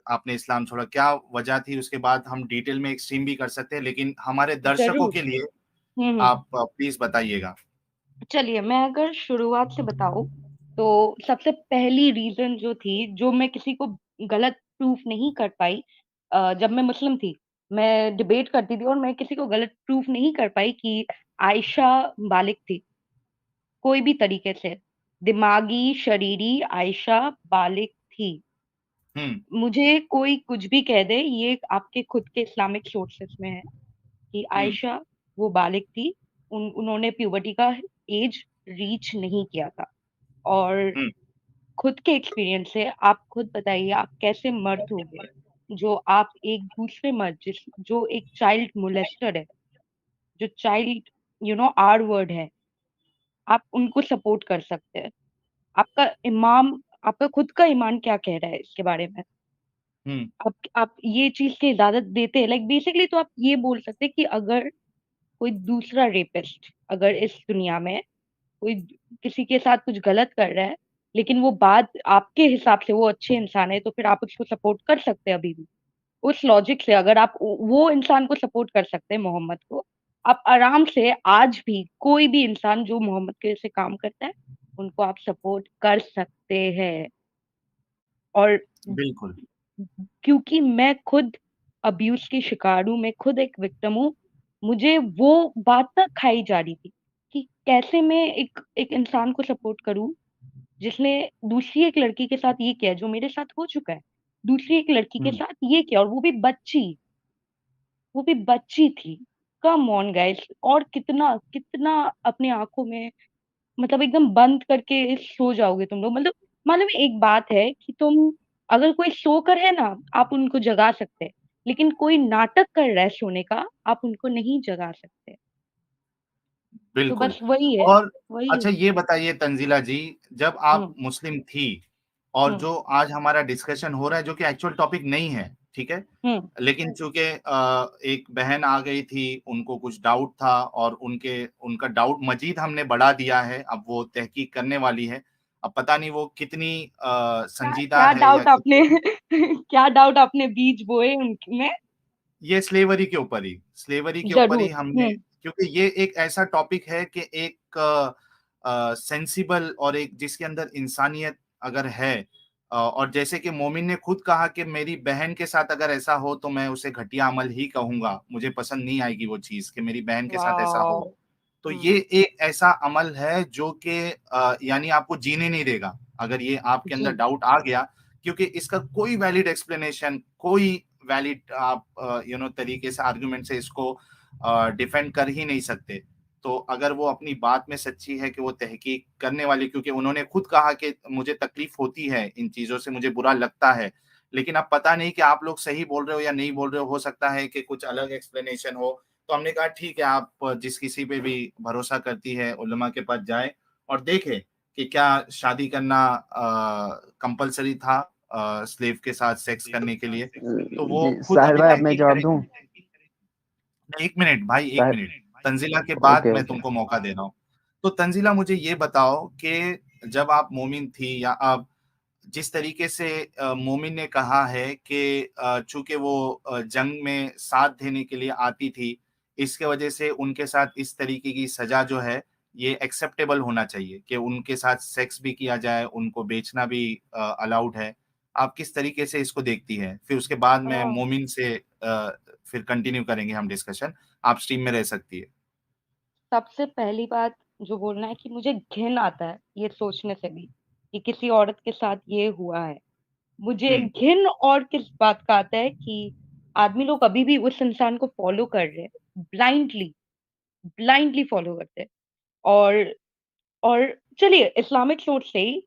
आपने इस्लाम छोड़ा, क्या वजह थी? उसके बाद हम डिटेल में एक्सट्रीम भी कर सकते हैं, लेकिन हमारे दर्शकों जरूर। के लिए हम्म। आप प्लीज बताइएगा। चलिए, मैं अगर शुरुआत से बताऊं तो सबसे पहली रीजन जो थी, जो मैं किसी को गलत प्रूफ नहीं कर पाई, जब मैं मुस्लिम थी, मैं डिबेट करती थी और मैं किसी को गलत प्रूफ नहीं कर पाई कि आयशा बालिग थी कोई भी तरीके से। दिमागी शरीरी आयशा बालिग थी। हम्म। मुझे कोई कुछ भी कह दे, ये आपके खुद के इस्लामिक सोर्सेस में है कि हम्म। आयशा वो बालिग थी। उन्होंने प्यूबर्टी का एज रीच नहीं किया था। और हम्म। खुद के एक्सपीरियंस से आप खुद बताइए, आप कैसे मर्द होगे जो आप एक दूसरे मर्द, जिस जो एक चाइल्ड मोलेस्टर है, जो चाइल्ड आर वर्ड है, आप उनको सपोर्ट कर सकते हैं? आपका इमाम, आपका खुद का ईमान क्या कह रहा है इसके बारे में? हम्म। आप ये चीज की इजाजत देते हैं? लाइक बेसिकली तो आप ये बोल सकते हैं कि अगर कोई दूसरा रेपिस्ट, अगर इस दुनिया में कोई किसी के साथ कुछ गलत कर रहा है, लेकिन वो बात आपके हिसाब से वो अच्छे इंसान है, तो फिर आप उसको सपोर्ट कर सकते हैं अभी भी? उस लॉजिक से अगर आप वो इंसान को सपोर्ट कर सकते हैं, मोहम्मद को, आप आराम से आज भी कोई भी इंसान जो मोहम्मद के जैसे काम करता है, उनको आप सपोर्ट कर सकते हैं। और बिल्कुल। क्योंकि मैं खुद अब्यूज की शिकार हूँ, मैं खुद एक विक्टिम हूँ, मुझे वो बात ना खाई जा रही थी कि कैसे मैं एक एक इंसान को सपोर्ट करूं जिसने दूसरी एक लड़की के साथ ये किया जो मेरे साथ हो चुका है, दूसरी एक लड़की के हम्म। साथ ये किया, और वो भी बच्ची थी। Come on guys. और कितना कितना अपने आंखों में, मतलब एकदम बंद करके सो जाओगे तुम लोग? मतलब मालूम है, एक बात है कि तुम, अगर कोई सोकर है ना, आप उनको जगा सकते हैं, लेकिन कोई नाटक कर रहा है सोने का, आप उनको नहीं जगा सकते। तो बिल्कुल। बस वही है। और वही अच्छा, है। ये बताइए तंजीला जी, जब आप हम्म। मुस्लिम थी और हम्म। जो आज हमारा डिस्कशन हो रहा है, जो कि एक्चुअल टॉपिक नहीं है, ठीक है, हम्म। लेकिन चूंकि एक बहन आ गई थी, उनको कुछ डाउट था और उनके उनका डाउट मजीद हमने बढ़ा दिया है, अब वो तहकीक करने वाली है। अब पता नहीं वो कितनी क्या संजीदा क्या है या डाउट आपने कितनी। क्या डाउट आपने बीज बोए उनमें? ये स्लेवरी के ऊपर ही, स्लेवरी के ऊपर ही जरूर। हमने, क्योंकि ये एक ऐसा टॉपिक है कि एक सेंसिबल और एक जिसके अंदर इंसानियत अगर है, और जैसे कि मोमिन ने खुद कहा कि मेरी बहन के साथ अगर ऐसा हो तो मैं उसे घटिया अमल ही कहूंगा, मुझे पसंद नहीं आएगी वो चीज कि मेरी बहन के साथ ऐसा हो। वाह। तो ये एक ऐसा अमल है जो कि यानी आपको जीने नहीं देगा अगर ये आपके अंदर जी। डाउट आ गया, क्योंकि इसका कोई वैलिड एक्सप्लेनेशन, कोई वैलिड आप तरीके से आर्गुमेंट से इसको डिफेंड कर ही नहीं सकते। तो अगर वो अपनी बात में सच्ची है कि वो तहकीक करने वाली, क्योंकि उन्होंने खुद कहा कि मुझे तकलीफ होती है इन चीजों से, मुझे बुरा लगता है, लेकिन अब पता नहीं कि आप लोग सही बोल रहे हो या नहीं बोल रहे हो सकता है कि कुछ अलग एक्सप्लेनेशन हो। तो हमने कहा ठीक है, आप जिस किसी पे भी भरोसा करती है उलमा के पास जाए और देखे कि क्या शादी करना कंपलसरी था स्लेव के साथ सेक्स करने के लिए। तो वो जी खुद साहिल अभी भाई, अब मैं तहकीक जवाब दूं? करेगी। नहीं, एक मिनट भाई, एक साहिल, मिनट। तंजीला के बाद ओके मैं ओके। तुमको मौका दे रहा हूँ। तो तंजीला, मुझे ये बताओ कि जब आप मोमिन थी या अब, जिस तरीके से मोमिन ने कहा है कि चूंकि वो जंग में साथ देने के लिए आती थी, इसके वजह से उनके साथ इस तरीके की सजा जो है ये एक्सेप्टेबल होना चाहिए कि उनके साथ सेक्स भी किया जाए, उनको बेचना भी अलाउड है। आप किस तरीके से इसको देखती है? फिर उसके बाद में हाँ। मोमिन से फिर कंटिन्यू करेंगे हम डिस्कशन। आप स्ट्रीम में रह सकती है। सबसे पहली बात जो बोलना है कि मुझे घिन आता है ये सोचने से भी कि किसी औरत के साथ ये हुआ है। मुझे हम्म। घिन और किस बात का आता है कि आदमी लोग अभी भी उस इंसान को फॉलो कर रहे हैं, ब्लाइंडली, ब्लाइंडली फॉलो करते हैं। और और चलिए, इस्लामिक सोच से ही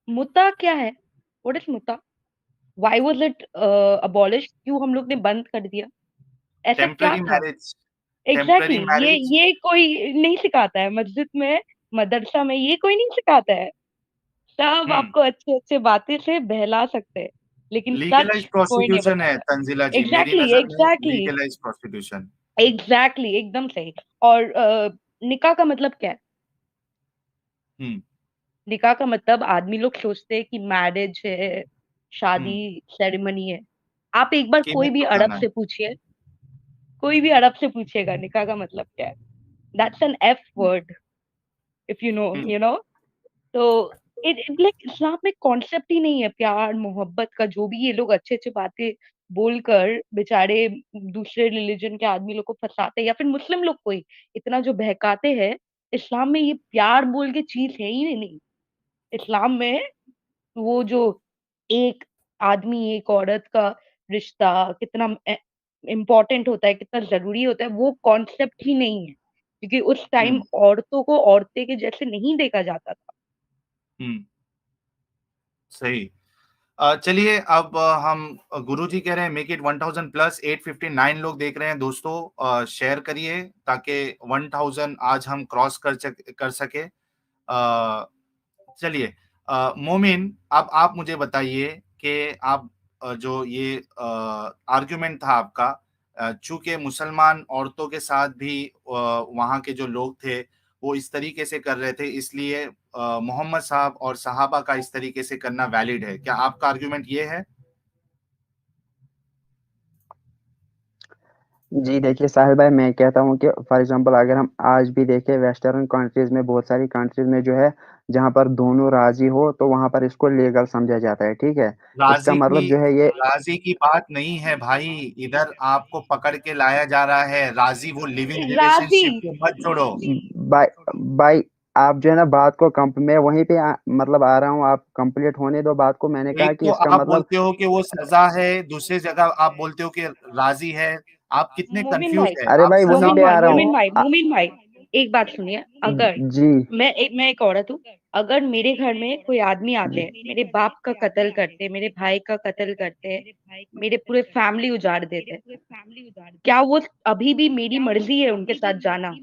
मुता क्या है? व्हाट इज मुता? Why was it abolish? क्यों हम लोग ने बंद कर दिया? ऐसा क्या टेम्पररी था? Marriage. Exactly temporary exactly, marriage. ये कोई नहीं सिखाता है मस्जिद में, मदरसा में, ये कोई नहीं सिखाता है। सब हम्म। आपको अच्छे अच्छे बातें से बहला सकते हैं, लेकिन लीगलाइज सच कोई नहीं प्रोस्टिट्यूशन है बताता। तंजिला जी, मेरी एग्जैक्टली नजर में एग्जैक्टली लीगलाइज प्रोस्टिट्यूशन। एग्जैक्टली, एकदम सही। और निकाह का मतलब क्या है? हम्म। निकाह का मतलब, आदमी लोग सोचते हैं कि मैरिज है, शादी सेरेमनी है। आप एक बार कोई कीमत भी अरब चुकाना है। से पूछिए, कोई भी अरब से पूछिएगा निकाह का मतलब क्या है। That's an F word, if you know, hmm. You know. तो इट लाइक इस्लाम में कॉन्सेप्ट ही नहीं है प्यार मोहब्बत का। जो भी ये लोग अच्छे अच्छे बातें बोलकर बेचारे दूसरे रिलीजन के आदमी लोग को फंसाते हैं, या फिर मुस्लिम लोग को ही इतना जो बहकाते हैं, इस्लाम में ये प्यार बोल के चीज है ही नहीं। इस्लाम में वो जो एक आदमी एक औरत का रिश्ता कितना इम्पोर्टेंट होता है, कितना जरूरी होता है, वो कॉन्सेप्ट ही नहीं है, क्योंकि उस टाइम हम्म। औरतों को औरतें के जैसे नहीं देखा जाता था। हम्म। सही। चलिए अब हम गुरुजी कह रहे हैं मेक इट 1000 प्लस 859 लोग देख रहे हैं दोस्तों, शेयर करिए ताकि 1000 आज हम क्रॉस कर सके। चलिए मोमिन, अब आप मुझे बताइए कि आप जो ये आर्ग्यूमेंट था आपका, चूंकि मुसलमान औरतों के साथ भी वहाँ के जो लोग थे वो इस तरीके से कर रहे थे, इसलिए मोहम्मद साहब और सहाबा का इस तरीके से करना वैलिड है, क्या आपका आर्ग्यूमेंट ये है? जी देखिए साहिल भाई, मैं कहता हूँ कि फॉर एग्जांपल अगर हम आज भी देखें वेस्टर्न कंट्रीज में, बहुत सारी कंट्रीज में जो है जहाँ पर दोनों राजी हो तो वहां पर इसको लीगल समझा जाता है, ठीक है। इसका राजी की मतलब जो है ये राजी की बात नहीं है भाई, इधर आपको पकड़ के लाया जा रहा है। राजी वो लिविंग राजी। रिलेशनशिप को मत जोड़ो। बाय बाय आप जो है ना बात को मैं वहीं पे मतलब आ रहा हूँ, आप कंप्लीट होने दो बात को। मैंने कहा एक कि तो इसका आप मतलब बोलते हो कि वो सजा है, दूसरी जगह आप बोलते हो कि राजी है। आप कितने मोमिन कंफ्यूज भाई, है, अरे आप भाई सजा वहीं मोमिन पे भाई, आ रहा मानते हूँ। मोमिन भाई, मोमिन भाई, एक बात सुनिए। अगर जी मैं एक औरत हूँ, अगर मेरे घर में कोई आदमी आते हैं, मेरे बाप का कत्ल करते हैं, मेरे भाई का कत्ल करते हैं, मेरे पूरे फैमिली उजाड़ देते हैं, क्या वो अभी भी मेरी मर्जी है उनके साथ जाना?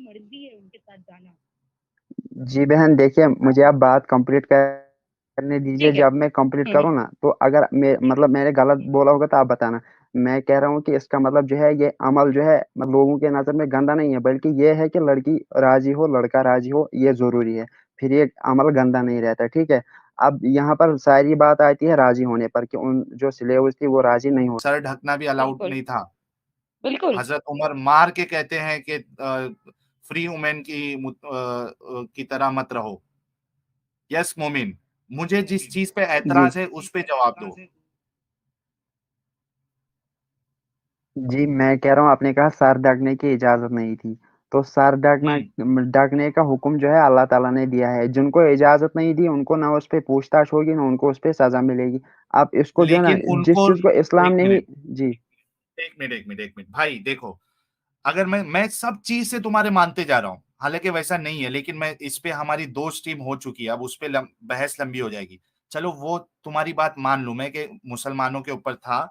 जी बहन, देखिए मुझे आप बात कंप्लीट करने दीजिए। ठीक है। जब मैं कंप्लीट करूँ ना तो अगर मतलब मैंने गलत बोला होगा तो आप बताना। मैं कह रहा हूँ कि इसका मतलब जो है ये अमल जो है मतलब लोगों के नजर में गंदा नहीं है, बल्कि ये है कि लड़की राजी हो लड़का राजी हो ये जरूरी है, फिर ये अमल गंदा नहीं रहता, ठीक है। अब यहाँ पर सारी बात आती है राजी होने पर कि उन जो स्लेव्स थी वो राजी नहीं हो। सर ढकना भी अलाउड बिल्कुल, नहीं था। बिल्कुल। हजरत उमर मार के कहते हैं कि फ्री वुमेन की तरह मत रहो। यस मोमिन, मुझे जिस चीज पे जी एतराज है उस पे जवाब दो। जी, मैं कह रहा हूँ आपने कहा सर ढकने की इजाजत नहीं थी, तो सर ढकना हम्म। ढकने का हुक्म जो है अल्लाह ताला ने दिया है। जिनको इजाजत नहीं दी उनको ना उस पे पूछताछ होगी ना उनको उस पे सजा मिलेगी। आप इसको जो है ना लेकिन जिस उनको चीज को इस्लाम एक ने ही। मिनट, जी एक मिनट भाई देखो, अगर मैं सब चीज से तुम्हारे मानते जा रहा हूं, हालांकि वैसा नहीं है, लेकिन मैं इस पे हमारी दो स्ट्रीम हो चुकी है, अब उस पे बहस लंबी हो जाएगी। चलो वो तुम्हारी बात मान लूं मैं कि मुसलमानों के ऊपर था,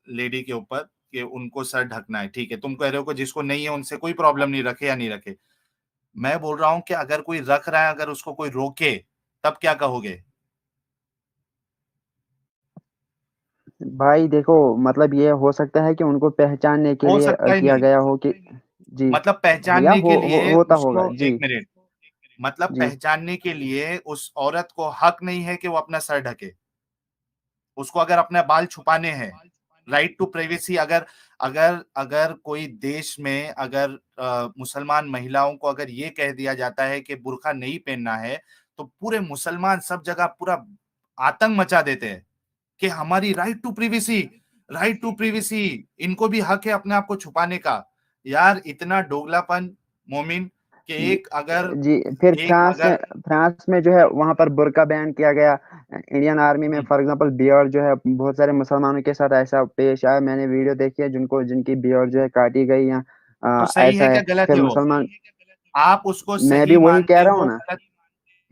लेडी के ऊपर, कि उनको सर ढकना है, ठीक है। तुम कह रहे हो कि जिसको नहीं है उनसे कोई प्रॉब्लम नहीं, रखे या नहीं रखे। मैं बोल रहा हूं कि अगर कोई रख रहा है, अगर उसको कोई रोके, तब क्या कहोगे? भाई देखो, मतलब ये हो सकता है कि उनको पहचानने के हो लिए सकता ही किया नहीं, गया हो कि। जी मतलब या पहचानने के लिए होता होगा। उसको, जी एक मिनट, मतलब जी पहचानने के लिए उस औरत को हक नहीं है कि वो अपना सर ढके। उसको अगर अपने बाल छुपाने हैं, राइट टू प्राइवेसी, अगर अगर अगर कोई देश में अगर मुसलमान महिलाओं को अगर ये कह दिया जाता है कि बुर्का नहीं पहनना है, तो पूरे मुसलमान सब जगह पूरा आतंक मचा देते हैं कि हमारी right to privacy, right to privacy, इनको भी हक है अपने आप को छुपाने का। यार इतना दोगलापन मोमिन, कि जी फिर एक अगर फ्रांस में जो है वहां पर बुर्का बैन किया गया। इंडियन आर्मी में फॉर एग्जांपल बियर्ड जो है बहुत सारे मुसलमानों के साथ ऐसा पेश आया। मैंने वीडियो देखी है जिनको जिनकी बियर्ड जो है काटी गई या तो सही है ऐसा है। क्या गलत फिर है वो? मुसलमान। आप उसको मैं भी सही वही मानते कह रहा हूँ हो, ना। गलत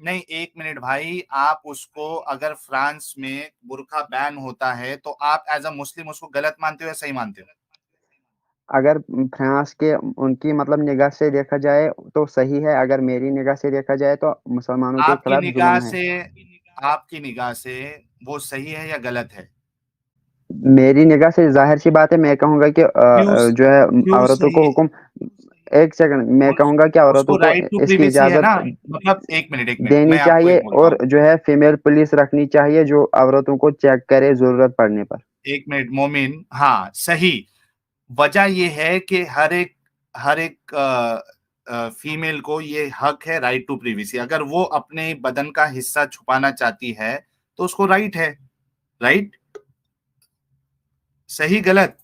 नहीं? एक मिनट भाई, आप उसको, अगर फ्रांस में बुर्का बैन होता है तो आप एज अ मुस्लिम उसको गलत मानते हो या सही मानते हो? अगर फ्रांस के उनकी मतलब निगाह से देखा जाए तो सही है, अगर मेरी निगाह से देखा जाए तो मुसलमानों के आपकी खिलाफ निगाह जुल्म है। से, आपकी निगाह से वो सही है या गलत है? मेरी निगाह से जाहिर सी बात है, मैं कहूंगा कि क्यों? जो है क्यों औरतों सही? को हुक्म। एक सेकंड, मैं कहूंगा कि उसको औरतों को राइट टू इसकी प्रिवेसी है इजाजत ना, मतलब एक मिनट देनी मैं आपको चाहिए एक बोलता और हूँ, जो है फीमेल पुलिस रखनी चाहिए जो औरतों को चेक करे जरूरत पड़ने पर। एक मिनट मोमिन, हाँ सही। वजह ये है कि हर एक फीमेल को ये हक है राइट टू प्रिवेसी। अगर वो अपने बदन का हिस्सा छुपाना चाहती है तो उसको राइट है। राइट, सही गलत,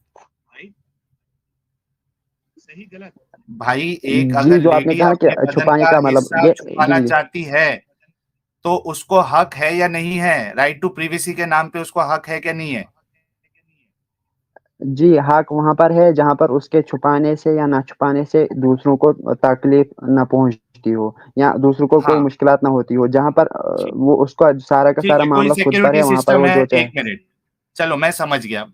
सही गलत भाई। एक जी, अगर जो आपने लेडी कहा ना अपने कि बदन छुपाने का का मतलब हिस्सा ये, जी छुपाना जी चाहती है तो उसको हक है या नहीं है? राइट टू प्रिवेसी के नाम पे उसको हक है क्या नहीं है? जी, हक वहां पर है जहां पर उसके छुपाने से या ना छुपाने से दूसरों को तकलीफ न पहुंचती हो या दूसरों को कोई हाँ मुश्किलात ना होती हो, जहां पर ठीक, वो उसका सारा का ठीक सारा है, कोई मामला खुद पर सिक्योरिटी है, वहां पर सिस्टम वो है, जो चाहे। एक मिनट, चलो मैं समझ गया।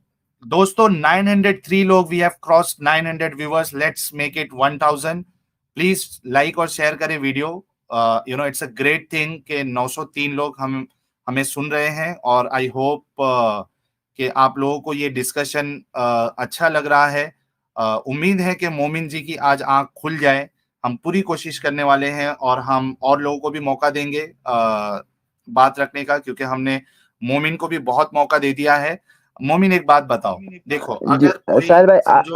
दोस्तों 903 लोग, we have cross 900 viewers, let's make it 1000। Please like और शेयर करें video. It's a great thing कि 903 लोग हम हमें सुन रहे हैं, और आई होप कि आप लोगों को ये डिस्कशन अच्छा लग रहा है। उम्मीद है कि मोमिन जी की आज आंख खुल जाए। हम पूरी कोशिश करने वाले हैं और हम और लोगों को भी मौका देंगे बात रखने का, क्योंकि हमने मोमिन को भी बहुत मौका दे दिया है। मोमिन एक बात बताओ, देखो जी अगर कोई शायद भाई, समझो,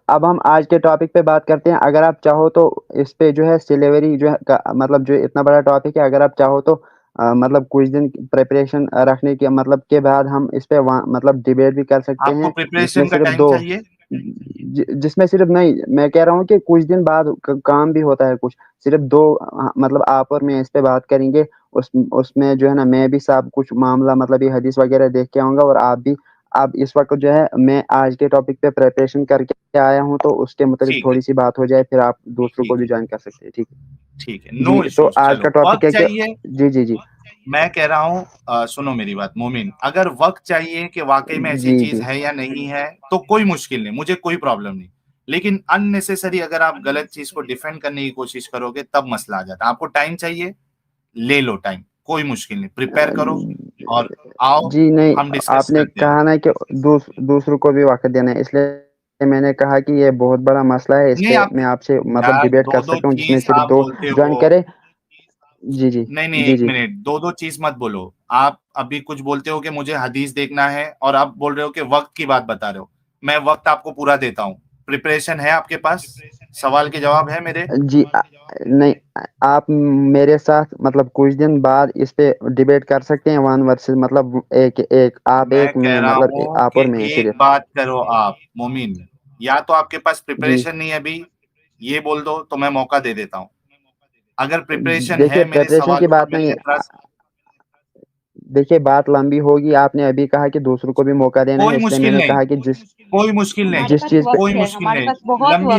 अब हम आज के टॉपिक पे बात करते हैं। अगर आप चाहो तो इस पे जो है सिलेवरी जो है मतलब जो इतना बड़ा टॉपिक है, अगर आप चाहो तो मतलब कुछ दिन प्रिपरेशन रखने के मतलब के बाद हम इस पे मतलब डिबेट भी कर सकते आपको हैं, जिसमें प्रिपरेशन का सिर्फ टाइम दो, चाहिए। जिसमें सिर्फ नहीं, मैं कह रहा हूँ कि कुछ दिन बाद काम भी होता है कुछ, सिर्फ दो मतलब आप और मैं इस पे बात करेंगे। उसमें जो है ना, मैं भी सब कुछ मामला मतलब ये हदीस वगैरह देख के आऊंगा, और आप भी। अब इस वक्त जो है मैं आज के टॉपिक पे प्रिपरेशन करके आया हूँ, तो उसके मतलब ठीक है, थोड़ी सी बात हो जाए, फिर आप दूसरों को ठीक भी है, ज्वाइन कर सकते हैं, ठीक ठीक है, है नो जी। तो इश्यूज। आज का चलो टॉपिक वक्त है कि, चाहिए, जी जी जी मैं कह रहा हूँ सुनो मेरी बात मोमिन, अगर वक्त चाहिए कि वाकई में ऐसी जी चीज जी है या नहीं है तो कोई मुश्किल नहीं, मुझे कोई प्रॉब्लम नहीं। लेकिन अननेसेसरी अगर आप गलत चीज को डिफेंड करने की कोशिश करोगे तब मसला आ जाता है। आपको टाइम चाहिए, ले लो टाइम, कोई मुश्किल नहीं, प्रिपेयर करो और आओ, जी नहीं, हम डिस्कस आपने करते हैं। कहा ना कि दूसरों को भी वक्त देना है, इसलिए मैंने कहा कि ये बहुत बड़ा मसला है, इस नहीं पे आप मैं आपसे मतलब यार डिबेट दो कर दो सकता हूँ, जिसमें चीज सिर्फ आप दो बोलते ज्वाइन हो। करे। जी जी नहीं नहीं, जी एक जी मिनट, दो दो चीज मत बोलो। आप अभी कुछ बोलते हो कि मुझे हदीस देखना है, और आप बोल रहे हो कि वक्त की बात बता रहे हो। मैं वक्त आपको पूरा देता हूँ। प्रिपरेशन है आपके पास? सवाल के जवाब है मेरे? जी नहीं, आप मेरे साथ मतलब कुछ दिन बाद इस पे डिबेट कर सकते हैं, वन वर्सेस मतलब एक एक आप मैं एक कह में रहा मतलब हूँ आप कि और मैं एक सिर्फ। बात करो आप मोमिन, या तो आपके पास जी प्रिपरेशन नहीं है अभी, ये बोल दो तो मैं मौका दे देता हूँ। अगर प्रिपरेशन देखिए, है, मेरे प्रिपरेशन की सवालों पर बात नहीं मेरे है, एतराज, देखिए बात लंबी होगी, आपने अभी कहा कि दूसरों को भी मौका देना है, कोई इसलिए मुश्किल मैंने नहीं, कहा कि जिस कोई मुश्किल नहीं, हमारे जिस पास चीज पे कोई वक्त है, मुश्किल हमारे नहीं। पास बहुत लंबी वक्त